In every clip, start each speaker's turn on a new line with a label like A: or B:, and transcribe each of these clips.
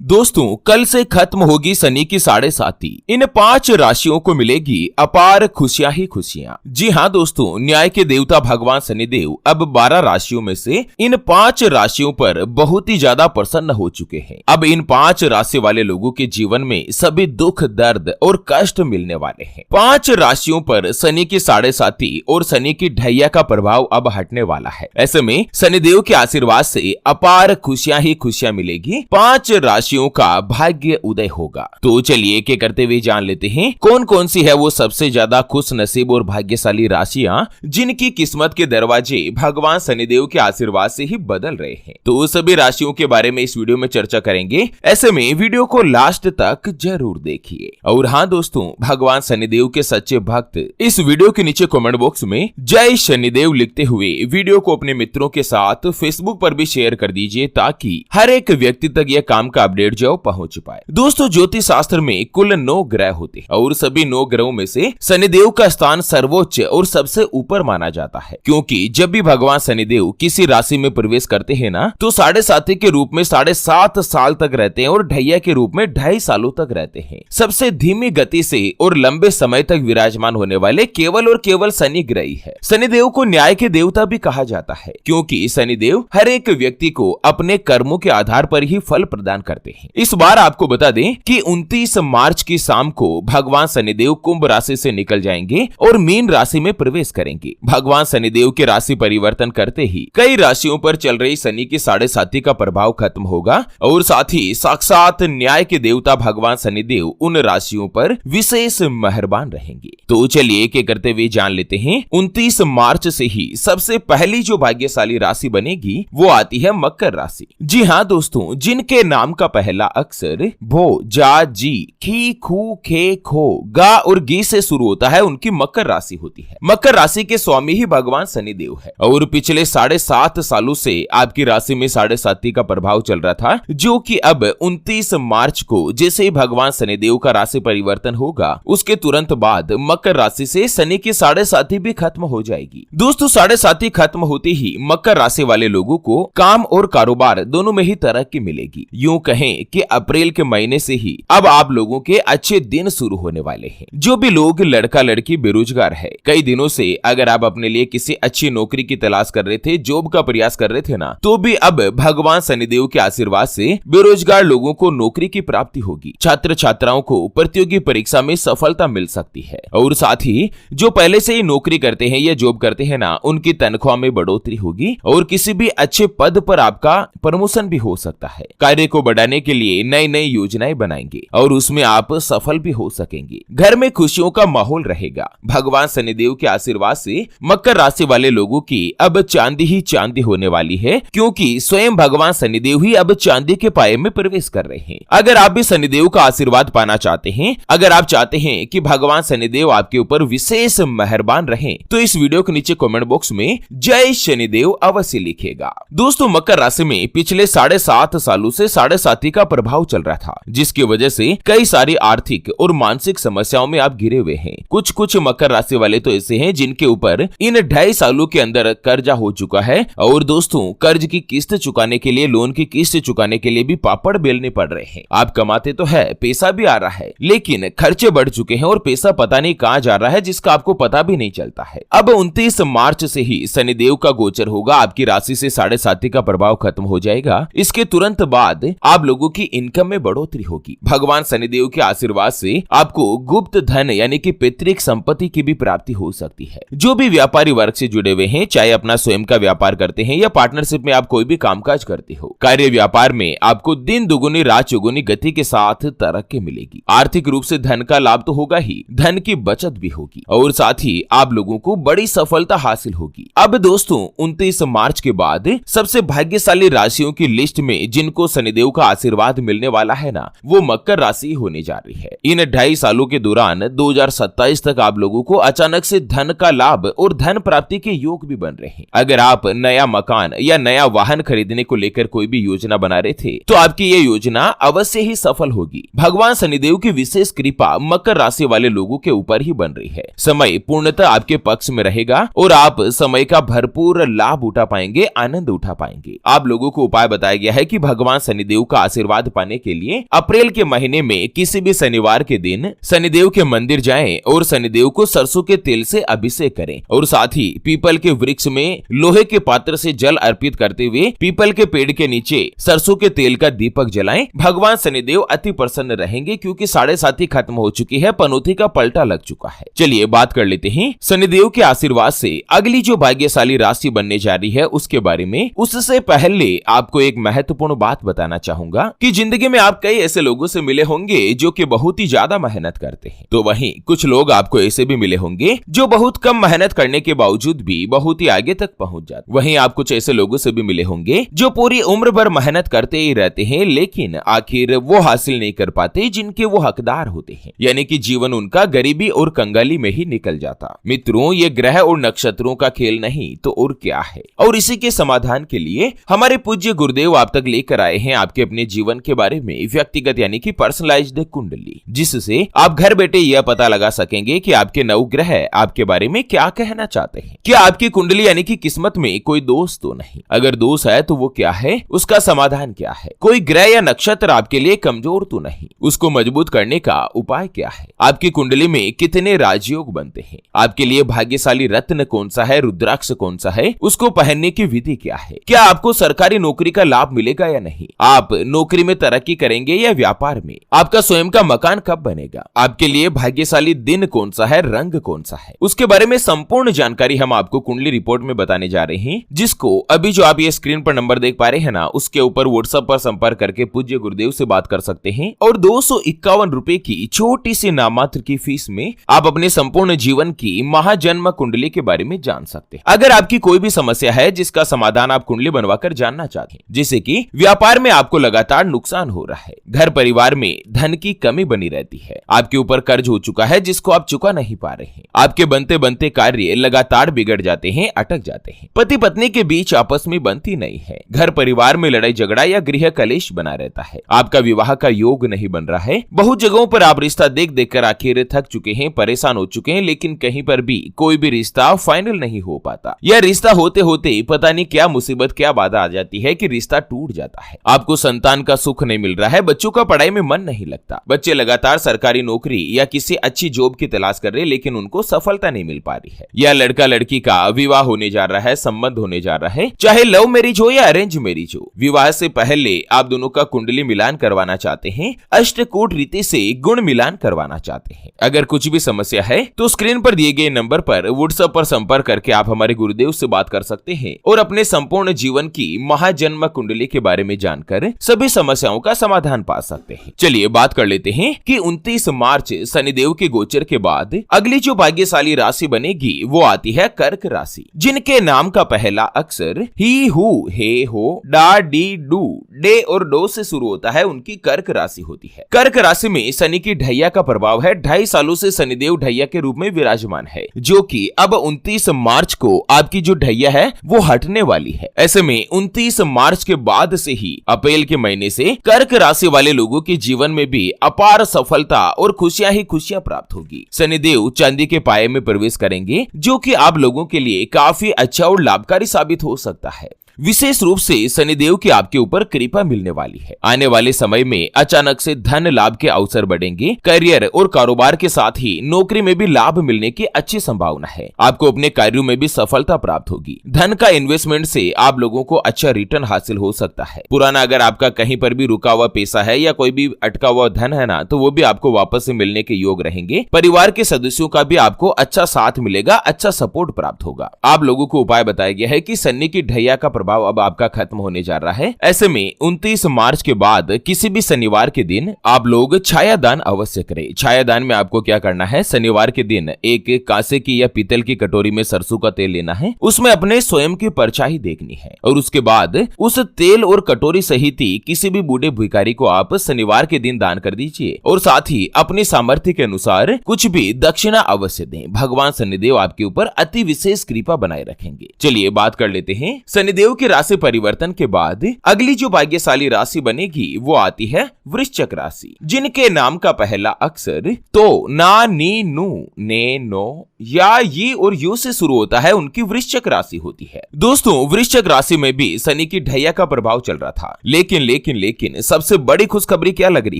A: दोस्तों, कल से खत्म होगी शनि की 7.5। इन 5 राशियों को मिलेगी अपार खुशियां ही खुशियां। जी हाँ दोस्तों, न्याय के देवता भगवान शनिदेव अब 12 राशियों में से इन 5 राशियों पर बहुत ही ज्यादा प्रसन्न हो चुके हैं। अब इन 5 राशि वाले लोगों के जीवन में सभी दुख, दर्द और कष्ट मिलने वाले हैं। 5 राशियों पर शनि की 7.5 और शनि की ढैया का प्रभाव अब हटने वाला है। ऐसे में शनिदेव के आशीर्वाद से अपार खुशियां ही खुशियां मिलेगी। 5 राशियों का भाग्य उदय होगा। तो चलिए एक एक करते हुए जान लेते हैं कौन कौन सी है वो सबसे ज्यादा खुश नसीब और भाग्यशाली राशियां जिनकी किस्मत के दरवाजे भगवान शनिदेव के आशीर्वाद से ही बदल रहे हैं। तो सभी राशियों के बारे में इस वीडियो में चर्चा करेंगे। ऐसे में वीडियो को लास्ट तक जरूर देखिए। और हाँ दोस्तों, भगवान शनिदेव के सच्चे भक्त इस वीडियो के नीचे कमेंट बॉक्स में जय शनिदेव लिखते हुए वीडियो को अपने मित्रों के साथ फेसबुक पर भी शेयर कर दीजिए ताकि हर एक व्यक्ति तक यह काम का अपडेट जो पहुंच पाए। दोस्तों, ज्योतिष शास्त्र में कुल 9 ग्रह होते हैं और सभी 9 ग्रहों में से शनिदेव का स्थान सर्वोच्च और सबसे ऊपर माना जाता है, क्योंकि जब भी भगवान शनिदेव किसी राशि में प्रवेश करते हैं ना तो 7.5 के रूप में 7.5 साल तक रहते हैं और ढैया के रूप में 2.5 सालों तक रहते हैं। सबसे धीमी गति से और लंबे समय तक विराजमान होने वाले केवल और केवल शनि ग्रह ही है। शनिदेव को न्याय के देवता भी कहा जाता है, क्योंकि शनिदेव हर एक व्यक्ति को अपने कर्मों के आधार पर ही फल प्रदान करते हैं। इस बार आपको बता दें कि 29 मार्च की शाम को भगवान शनिदेव कुंभ राशि से निकल जाएंगे और मीन राशि में प्रवेश करेंगे। भगवान शनिदेव के राशि परिवर्तन करते ही कई राशियों पर चल रही शनि की 7.5 का प्रभाव खत्म होगा और साथ ही साक्षात न्याय के देवता भगवान शनिदेव उन राशियों पर विशेष मेहरबान रहेंगे। तो चलिए एक एक करते हुए जान लेते हैं। 29 मार्च से ही सबसे पहली जो भाग्यशाली राशि बनेगी वो आती है मकर राशि। जी हाँ दोस्तों, जिनके नाम का पहला अक्षर भो, जा, जी, खी, खू, खे, खो, गा और गी से शुरू होता है उनकी मकर राशि होती है। मकर राशि के स्वामी ही भगवान शनिदेव है और पिछले 7.5 सालों से आपकी राशि में 7.5 का प्रभाव चल रहा था, जो कि अब 29 मार्च को जैसे ही भगवान शनिदेव का राशि परिवर्तन होगा उसके तुरंत बाद मकर राशि से शनि की 7.5 भी खत्म हो जाएगी। दोस्तों, 7.5 खत्म होते ही मकर राशि वाले लोगों को काम और कारोबार दोनों में ही तरक्की मिलेगी। यूं कहें कि अप्रैल के महीने से ही अब आप लोगों के अच्छे दिन शुरू होने वाले हैं। जो भी लोग लड़का लड़की बेरोजगार है, कई दिनों से अगर आप अपने लिए किसी अच्छी नौकरी की तलाश कर रहे थे, जॉब का प्रयास कर रहे थे ना, तो भी अब भगवान शनिदेव के आशीर्वाद से बेरोजगार लोगों को नौकरी की प्राप्ति होगी। छात्र छात्राओं को प्रतियोगी परीक्षा में सफलता मिल सकती है और साथ ही जो पहले से ही नौकरी करते हैं या जॉब करते हैं ना, उनकी तनख्वाह में बढ़ोतरी होगी और किसी भी अच्छे पद पर आपका प्रमोशन भी हो सकता है। कार्य को बढ़ाने के लिए नई नई योजनाएं बनाएंगे और उसमें आप सफल भी हो सकेंगे। घर में खुशियों का माहौल रहेगा। भगवान शनिदेव के आशीर्वाद से मकर राशि वाले लोगों की अब चांदी ही चांदी होने वाली है, क्योंकि स्वयं भगवान शनिदेव ही अब चांदी के पाए में प्रवेश कर रहे हैं। अगर आप भी शनिदेव का आशीर्वाद पाना चाहते हैं, अगर आप चाहते हैं कि भगवान शनिदेव आपके ऊपर विशेष मेहरबान रहे, तो इस वीडियो के नीचे कमेंट बॉक्स में जय शनिदेव अवश्य लिखेगा। दोस्तों, मकर राशि में पिछले 7.5 सालों से 7.5 का प्रभाव चल रहा था, जिसकी वजह से कई सारी आर्थिक और मानसिक समस्याओं में आप घिरे हुए हैं। कुछ मकर राशि वाले तो ऐसे हैं जिनके ऊपर इन 2.5 सालों के अंदर कर्जा हो चुका है और दोस्तों, कर्ज की किस्त चुकाने के लिए, लोन की किस्त चुकाने के लिए भी पापड़ बेलने पड़ रहे हैं। आप कमाते तो है, पैसा भी आ रहा है, लेकिन खर्चे बढ़ चुके हैं और पैसा पता नहीं कहां जा रहा है, जिसका आपको पता भी नहीं चलता है। अब 29 मार्च से ही शनिदेव का गोचर होगा, आपकी राशि से 7.5 का प्रभाव खत्म हो जाएगा। इसके तुरंत बाद आप लोगों की इनकम में बढ़ोतरी होगी। भगवान शनिदेव के आशीर्वाद से आपको गुप्त धन यानी कि पैतृक संपत्ति की भी प्राप्ति हो सकती है। जो भी व्यापारी वर्ग से जुड़े हुए हैं, चाहे अपना स्वयं का व्यापार करते हैं या पार्टनरशिप में आप कोई भी कामकाज करते हो, कार्य व्यापार में आपको दिन दुगुनी रात चौगुनी गति के साथ तरक्की मिलेगी। आर्थिक रूप से धन का लाभ तो होगा ही, धन की बचत भी होगी और साथ ही आप लोगों को बड़ी सफलता हासिल होगी। अब दोस्तों, 29 मार्च के बाद सबसे भाग्यशाली राशियों की लिस्ट में जिनको शनिदेव का आशीर्वाद मिलने वाला है ना, वो मकर राशि होने जा रही है। इन 2.5 सालों के दौरान 2027 तक आप लोगों को अचानक से धन का लाभ और धन प्राप्ति के योग भी बन रहे हैं। अगर आप नया मकान या नया वाहन खरीदने को लेकर कोई भी योजना बना रहे थे, तो आपकी ये योजना अवश्य ही सफल होगी। भगवान शनिदेव की विशेष कृपा मकर राशि वाले लोगों के ऊपर ही बन रही है। समय पूर्णतः आपके पक्ष में रहेगा और आप समय का भरपूर लाभ उठा पाएंगे, आनंद उठा पाएंगे। आप लोगों को उपाय बताया गया है कि भगवान शनिदेव का आशीर्वाद पाने के लिए अप्रैल के महीने में किसी भी शनिवार के दिन शनिदेव के मंदिर जाएं और शनिदेव को सरसों के तेल से अभिषेक करें और साथ ही पीपल के वृक्ष में लोहे के पात्र से जल अर्पित करते हुए पीपल के पेड़ के नीचे सरसों के तेल का दीपक जलाएं। भगवान शनिदेव अति प्रसन्न रहेंगे क्योंकि 7.5 खत्म हो चुकी है, पनौती का पलटा लग चुका है। चलिए बात कर लेते हैं शनिदेव के आशीर्वाद से अगली जो भाग्यशाली राशि बनने जा रही है उसके बारे में। उससे पहले आपको एक महत्वपूर्ण बात बताना चाहूंगा कि जिंदगी में आप कई ऐसे लोगों से मिले होंगे जो कि बहुत ही ज्यादा मेहनत करते हैं, तो वहीं कुछ लोग आपको ऐसे भी मिले होंगे जो बहुत कम मेहनत करने के बावजूद भी बहुत ही आगे तक पहुंच जाते। वहीं आप कुछ ऐसे लोगों से भी मिले होंगे जो पूरी उम्र भर मेहनत करते ही रहते हैं लेकिन आखिर वो हासिल नहीं कर पाते जिनके वो हकदार होते हैं, यानी कि जीवन उनका गरीबी और कंगाली में ही निकल जाता। मित्रों, ये ग्रह और नक्षत्रों का खेल नहीं तो और क्या है। और इसी के समाधान के लिए हमारे पूज्य गुरुदेव आप तक लेकर आए हैं आपके अपने जीवन के बारे में व्यक्तिगत यानी कि पर्सनलाइज्ड कुंडली, जिससे आप घर बैठे यह पता लगा सकेंगे कि आपके नवग्रह आपके बारे में क्या कहना चाहते हैं। क्या आपकी कुंडली यानी कि किस्मत में कोई दोष तो नहीं? अगर दोष है तो वो क्या है, उसका समाधान क्या है? कोई ग्रह या नक्षत्र आपके लिए कमजोर तो नहीं, उसको मजबूत करने का उपाय क्या है? आपकी कुंडली में कितने राजयोग बनते हैं? आपके लिए भाग्यशाली रत्न कौन सा है, रुद्राक्ष कौन सा है, उसको पहनने की विधि क्या है? क्या आपको सरकारी नौकरी का लाभ मिलेगा या नहीं? आप नौकरी में तरक्की करेंगे या व्यापार में? आपका स्वयं का मकान कब बनेगा? आपके लिए भाग्यशाली दिन कौन सा है, रंग कौन सा है? उसके बारे में संपूर्ण जानकारी हम आपको कुंडली रिपोर्ट में बताने जा रहे हैं, जिसको अभी जो आप ये स्क्रीन पर नंबर देख पा रहे हैं ना, उसके ऊपर व्हाट्सएप पर संपर्क करके पूज्य गुरुदेव से बात कर सकते हैं और 251 रुपए की छोटी सी नामात्र की फीस में आप अपने संपूर्ण जीवन की महाजन्म कुंडली के बारे में जान सकते हैं। अगर आपकी कोई भी समस्या है जिसका समाधान आप कुंडली बनवाकर जानना चाहते हैं, जैसे कि व्यापार में आपको लगातार नुकसान हो रहा है, घर परिवार में धन की कमी बनी रहती है, आपके ऊपर कर्ज हो चुका है जिसको आप चुका नहीं पा रहे हैं, आपके बनते बनते कार्य लगातार बिगड़ जाते हैं, अटक जाते हैं, पति पत्नी के बीच आपस में बनती नहीं है, घर परिवार में लड़ाई झगड़ा या गृह कलेश बना रहता है, आपका विवाह का योग नहीं बन रहा है, बहुत जगहों पर आप रिश्ता देख देख कर आखिर थक चुके हैं, परेशान हो चुके हैं, लेकिन कहीं पर भी कोई भी रिश्ता फाइनल नहीं हो पाता, यह रिश्ता होते होते पता नहीं क्या मुसीबत क्या बाधा आ जाती है कि रिश्ता टूट जाता है, आपको संतान का सुख नहीं मिल रहा है, बच्चों का पढ़ाई में मन नहीं लगता, बच्चे लगातार सरकारी नौकरी या किसी अच्छी जॉब की तलाश कर रहे लेकिन उनको सफलता नहीं मिल पा रही है, या लड़का लड़की का विवाह होने जा रहा है, संबंध होने जा रहा है, चाहे लव मैरिज हो या अरेंज मैरिज हो, विवाह से पहले आप दोनों का कुंडली मिलान करवाना चाहते हैं, अष्टकूट रीति से गुण मिलान करवाना चाहते हैं। अगर कुछ भी समस्या है तो स्क्रीन पर दिए गए नंबर पर व्हाट्सएप पर संपर्क करके आप हमारे गुरुदेव से बात कर सकते हैं और अपने संपूर्ण जीवन की महाजन्म कुंडली के बारे में जानकर सभी समस्याओं का समाधान पा सकते हैं। चलिए बात कर लेते हैं कि 29 मार्च शनिदेव के गोचर के बाद अगली जो भाग्यशाली राशि बनेगी वो आती है कर्क राशि, जिनके नाम का पहला अक्षर ही, हु, हे, हो, डा, डी, डू, डे और डो से शुरू होता है, उनकी कर्क राशि होती है। कर्क राशि में शनि की ढैया का प्रभाव है। 2.5 सालों से शनिदेव ढैया के रूप में विराजमान है, जो कि अब 29 मार्च को आपकी जो ढैया है वो हटने वाली है। ऐसे में 29 मार्च के बाद से ही अप्रैल के महीने से कर्क राशि वाले लोगों के जीवन में भी अपार सफलता और खुशियां ही खुशियां प्राप्त होगी। शनिदेव चांदी के पाए में प्रवेश करेंगे, जो कि आप लोगों के लिए काफी अच्छा और लाभकारी साबित हो सकता है। विशेष रूप से शनिदेव की आपके ऊपर कृपा मिलने वाली है। आने वाले समय में अचानक से धन लाभ के अवसर बढ़ेंगे। करियर और कारोबार के साथ ही नौकरी में भी लाभ मिलने की अच्छी संभावना है। आपको अपने कार्यों में भी सफलता प्राप्त होगी। धन का इन्वेस्टमेंट से आप लोगों को अच्छा रिटर्न हासिल हो सकता है। पुराना अगर आपका कहीं पर भी रुका हुआ पैसा है या कोई भी अटका हुआ धन है ना, तो वो भी आपको वापस से मिलने के योग रहेंगे। परिवार के सदस्यों का भी आपको अच्छा साथ मिलेगा, अच्छा सपोर्ट प्राप्त होगा। आप लोगों को उपाय बताया गया है कि शनि की ढैया का प्रभाव अब आपका खत्म होने जा रहा है। ऐसे में 29 मार्च के बाद किसी भी शनिवार के दिन आप लोग छाया दान अवश्य करें। छाया दान में आपको क्या करना है, शनिवार के दिन एक कांसे की या पीतल की कटोरी में सरसों का तेल लेना है, उसमें अपने स्वयं की परछाई देखनी है और उसके बाद उस तेल और कटोरी सहित ही किसी भी बूढ़े भिखारी को आप शनिवार के दिन दान कर दीजिए और साथ ही अपनी सामर्थ्य के अनुसार कुछ भी दक्षिणा अवश्य दें। भगवान शनिदेव आपके ऊपर अति विशेष कृपा बनाए रखेंगे। चलिए बात कर लेते हैं शनिदेव शनिदेव की राशि परिवर्तन के बाद अगली जो भाग्यशाली राशि बनेगी वो आती है वृश्चिक राशि, जिनके नाम का पहला अक्षर तो, ना, नी, नू, ने, नो या ये और यू से शुरू होता है, उनकी वृश्चिक राशि होती है। दोस्तों वृश्चिक राशि में भी शनि की ढैया का प्रभाव चल रहा था, लेकिन सबसे बड़ी खुशखबरी क्या लग रही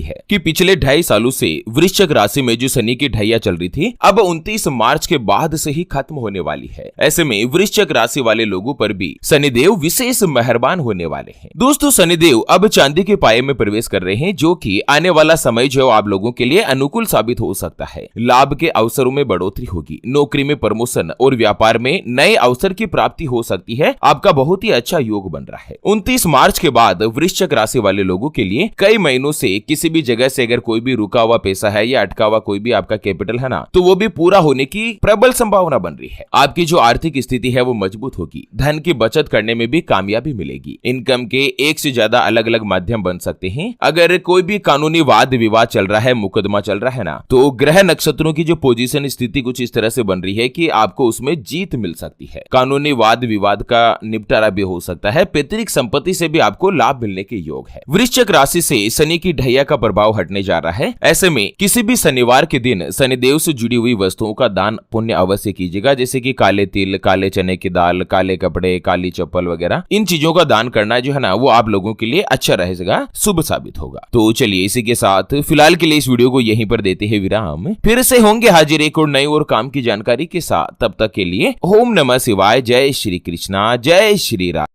A: है कि पिछले 2.5 सालों से वृश्चिक राशि में जो शनि की ढैया चल रही थी अब 29 मार्च के बाद से ही खत्म होने वाली है। ऐसे में वृश्चिक राशि वाले लोगों पर भी शनिदेव विशेष मेहरबान होने वाले हैं। दोस्तों शनिदेव अब चांदी के पाए में प्रवेश कर रहे हैं, जो कि आने वाला समय जो आप लोगों के लिए अनुकूल साबित हो सकता है। लाभ के अवसरों में बढ़ोतरी होगी, नौकरी में प्रमोशन और व्यापार में नए अवसर की प्राप्ति हो सकती है। आपका बहुत ही अच्छा योग बन रहा है। 29 मार्च के बाद वृश्चिक राशि वाले लोगों के लिए कई महीनों से किसी भी जगह से अगर कोई भी रुका हुआ पैसा है या अटका हुआ कोई भी आपका कैपिटल है ना, तो वो भी पूरा होने की प्रबल संभावना बन रही है। आपकी जो आर्थिक स्थिति है वो मजबूत होगी, धन की बचत करने में भी कामयाबी मिलेगी। इनकम के एक से ज्यादा अलग अलग माध्यम बन सकते हैं। अगर कोई भी कानूनी वाद विवाद चल रहा है, मुकदमा चल रहा है ना, तो ग्रह नक्षत्रों की जो पोजीशन स्थिति कुछ इस तरह से बन रही है कि आपको उसमें जीत मिल सकती है। कानूनी वाद विवाद का निपटारा भी हो सकता है। पैतृक संपत्ति से भी आपको लाभ मिलने के योग है। वृश्चिक राशि से शनि की ढैया का प्रभाव हटने जा रहा है। ऐसे में किसी भी शनिवार के दिन शनिदेव से जुड़ी हुई वस्तुओं का दान पुण्य अवश्य कीजिएगा, जैसे कि काले तिल, काले चने की दाल, काले कपड़े, काली चप्पल वगैरह। इन चीजों का दान करना जो है ना वो आप लोगों के लिए अच्छा रहेगा, शुभ साबित होगा। तो चलिए इसी के साथ फिलहाल के लिए इस वीडियो को यहीं पर देते हैं विराम। फिर से होंगे हाजिर एक और नई और काम की जानकारी के साथ। तब तक के लिए ओम नमः शिवाय, जय श्री कृष्णा, जय श्री राम।